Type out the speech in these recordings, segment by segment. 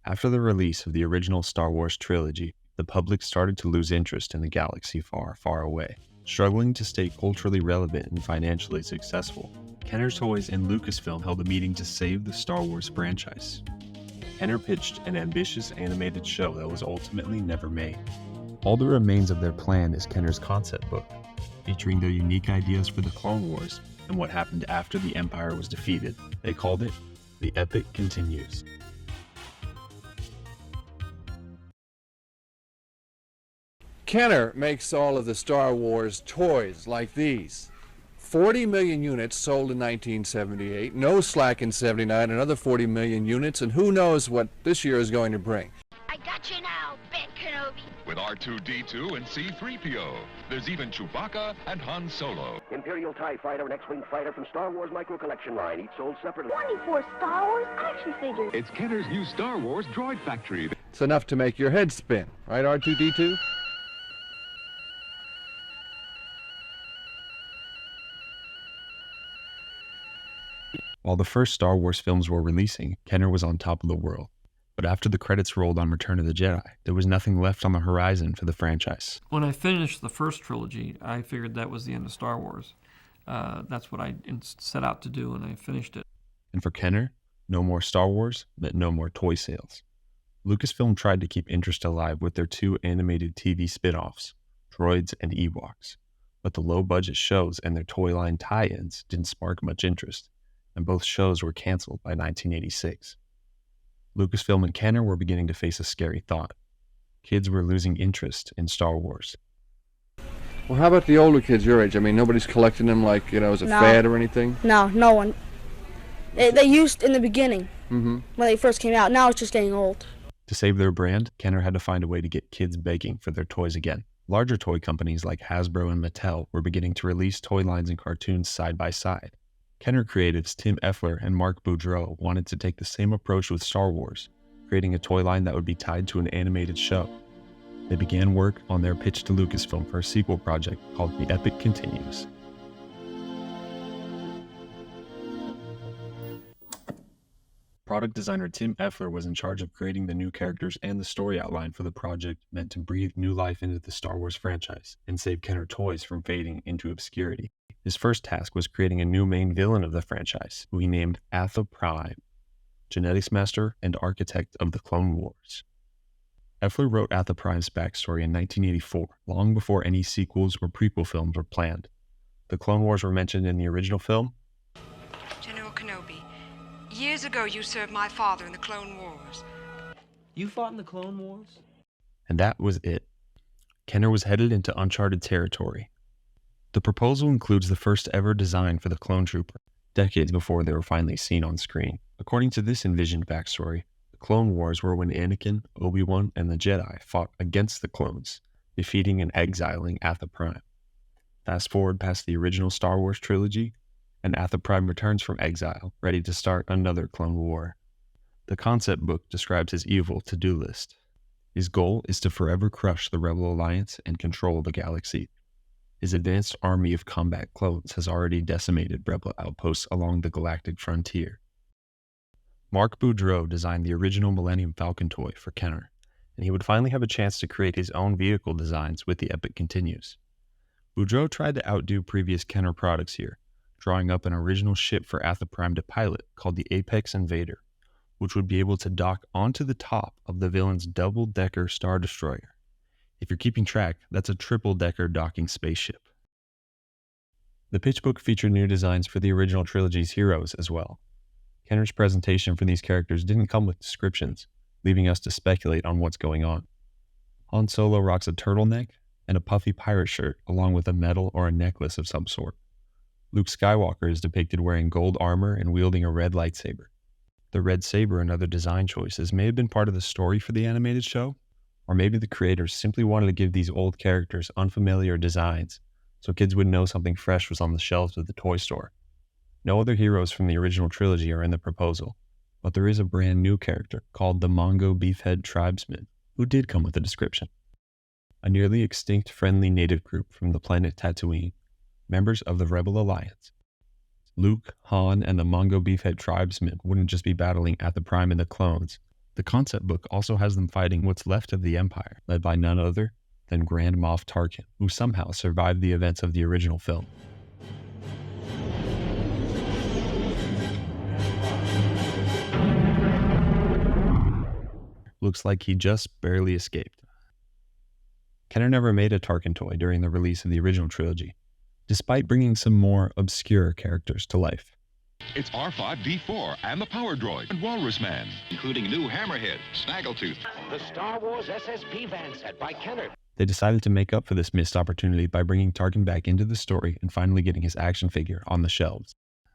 After the release of the original Star Wars trilogy, the public started to lose interest in the galaxy far, far away. Struggling to stay culturally relevant and financially successful, Kenner Toys and Lucasfilm held a meeting to save the Star Wars franchise. Kenner pitched an ambitious animated show that was ultimately never made. All that remains of their plan is Kenner's concept book, featuring their unique ideas for the Clone Wars and what happened after the Empire was defeated. They called it The Epic Continues. Kenner makes all of the Star Wars toys like these. 40 million units sold in 1978, no slack in 79, another 40 million units, and who knows what this year is going to bring. I got you now, Ben Kenobi. With R2-D2 and C-3PO. There's even Chewbacca and Han Solo. Imperial TIE Fighter and X-Wing Fighter from Star Wars Micro Collection line, each sold separately. 24 Star Wars action figures. It's Kenner's new Star Wars droid factory. It's enough to make your head spin, right, R2-D2? While the first Star Wars films were releasing, Kenner was on top of the world. But after the credits rolled on Return of the Jedi, there was nothing left on the horizon for the franchise. When I finished the first trilogy, I figured that was the end of Star Wars. That's what I set out to do, and I finished it. And for Kenner, no more Star Wars meant no more toy sales. Lucasfilm tried to keep interest alive with their two animated TV spin-offs, Droids and Ewoks. But the low-budget shows and their toy line tie-ins didn't spark much interest, and both shows were canceled by 1986. Lucasfilm and Kenner were beginning to face a scary thought. Kids were losing interest in Star Wars. Well, how about the older kids your age? I mean, nobody's collecting them like, as a fad or anything? No, no one. They used in the beginning, Mm-hmm. when they first came out. Now it's just getting old. To save their brand, Kenner had to find a way to get kids begging for their toys again. Larger toy companies like Hasbro and Mattel were beginning to release toy lines and cartoons side by side. Kenner creatives Tim Effler and Mark Boudreau wanted to take the same approach with Star Wars, creating a toy line that would be tied to an animated show. They began work on their pitch to Lucasfilm for a sequel project called The Epic Continues. Product designer Tim Effler was in charge of creating the new characters and the story outline for the project meant to breathe new life into the Star Wars franchise and save Kenner toys from fading into obscurity. His first task was creating a new main villain of the franchise, who he named Atha Prime, genetics master and architect of the Clone Wars. Effler wrote Atha Prime's backstory in 1984, long before any sequels or prequel films were planned. The Clone Wars were mentioned in the original film. General Kenobi, years ago you served my father in the Clone Wars. You fought in the Clone Wars? And that was it. Kenner was headed into uncharted territory. The proposal includes the first ever design for the clone trooper, decades before they were finally seen on screen. According to this envisioned backstory, the Clone Wars were when Anakin, Obi-Wan, and the Jedi fought against the clones, defeating and exiling Atha Prime. Fast forward past the original Star Wars trilogy, and Atha Prime returns from exile, ready to start another clone war. The concept book describes his evil to-do list. His goal is to forever crush the Rebel Alliance and control the galaxy. His advanced army of combat clones has already decimated Rebel outposts along the galactic frontier. Mark Boudreau designed the original Millennium Falcon toy for Kenner, and he would finally have a chance to create his own vehicle designs with The Epic Continues. Boudreau tried to outdo previous Kenner products here, drawing up an original ship for Atha Prime to pilot called the Apex Invader, which would be able to dock onto the top of the villain's double-decker Star Destroyer. If you're keeping track, that's a triple-decker docking spaceship. The pitch book featured new designs for the original trilogy's heroes as well. Kenner's presentation for these characters didn't come with descriptions, leaving us to speculate on what's going on. Han Solo rocks a turtleneck and a puffy pirate shirt along with a medal or a necklace of some sort. Luke Skywalker is depicted wearing gold armor and wielding a red lightsaber. The red saber and other design choices may have been part of the story for the animated show, or maybe the creators simply wanted to give these old characters unfamiliar designs so kids would know something fresh was on the shelves of the toy store. No other heroes from the original trilogy are in the proposal, but there is a brand new character called the Mongo Beefhead Tribesman, who did come with a description. A nearly extinct friendly native group from the planet Tatooine, members of the Rebel Alliance. Luke, Han, and the Mongo Beefhead Tribesmen wouldn't just be battling Atha Prime and the clones, The concept book also has them fighting what's left of the Empire, led by none other than Grand Moff Tarkin, who somehow survived the events of the original film. Looks like he just barely escaped. Kenner never made a Tarkin toy during the release of the original trilogy, despite bringing some more obscure characters to life. It's R5-D4 and the Power Droid and Walrus Man, including new Hammerhead, Snaggletooth. The Star Wars SSP van set by Kenner. They decided to make up for this missed opportunity by bringing Tarkin back into the story and finally getting his action figure on the shelves.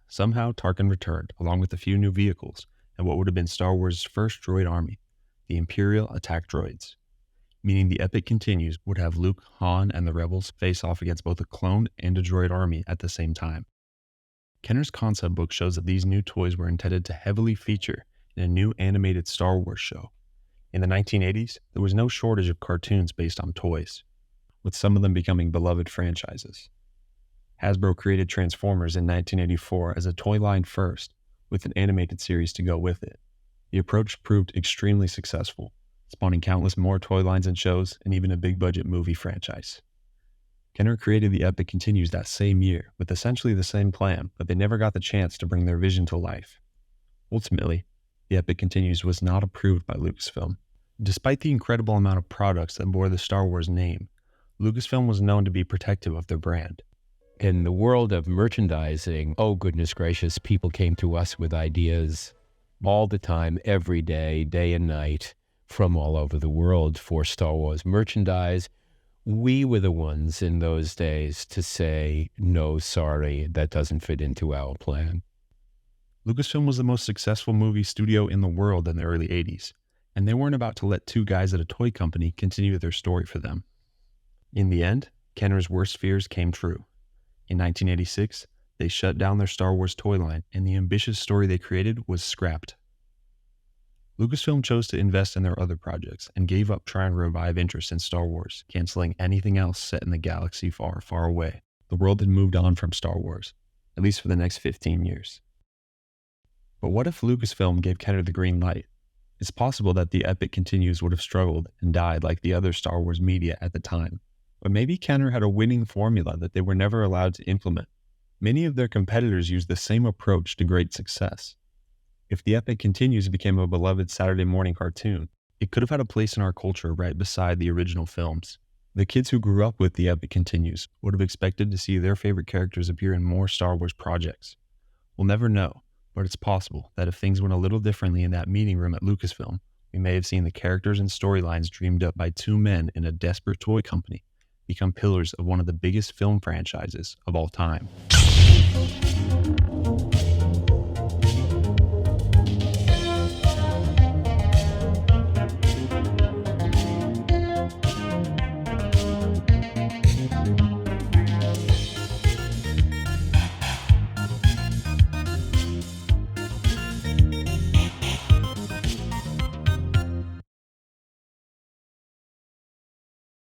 Somehow, Tarkin returned, along with a few new vehicles, and what would have been Star Wars' first droid army, the Imperial Attack Droids. Meaning the epic continues would have Luke, Han, and the Rebels face off against both a clone and a droid army at the same time. Kenner's concept book shows that these new toys were intended to heavily feature in a new animated Star Wars show. In the 1980s, there was no shortage of cartoons based on toys, with some of them becoming beloved franchises. Hasbro created Transformers in 1984 as a toy line first, with an animated series to go with it. The approach proved extremely successful, spawning countless more toy lines and shows, and even a big-budget movie franchise. Kenner created The Epic Continues that same year, with essentially the same plan, but they never got the chance to bring their vision to life. Ultimately, The Epic Continues was not approved by Lucasfilm. Despite the incredible amount of products that bore the Star Wars name, Lucasfilm was known to be protective of their brand. In the world of merchandising, oh goodness gracious, people came to us with ideas all the time, every day, day and night, from all over the world for Star Wars merchandise. We were the ones in those days to say, no, sorry, that doesn't fit into our plan. Lucasfilm was the most successful movie studio in the world in the early 80s, and they weren't about to let two guys at a toy company continue their story for them. In the end, Kenner's worst fears came true. In 1986, they shut down their Star Wars toy line, and the ambitious story they created was scrapped. Lucasfilm chose to invest in their other projects and gave up trying to revive interest in Star Wars, canceling anything else set in the galaxy far, far away. The world had moved on from Star Wars, at least for the next 15 years. But what if Lucasfilm gave Kenner the green light? It's possible that The Epic Continues would have struggled and died like the other Star Wars media at the time. But maybe Kenner had a winning formula that they were never allowed to implement. Many of their competitors used the same approach to great success. If The Epic Continues became a beloved Saturday morning cartoon, it could have had a place in our culture right beside the original films. The kids who grew up with The Epic Continues would have expected to see their favorite characters appear in more Star Wars projects. We'll never know, but it's possible that if things went a little differently in that meeting room at Lucasfilm, we may have seen the characters and storylines dreamed up by two men in a desperate toy company become pillars of one of the biggest film franchises of all time.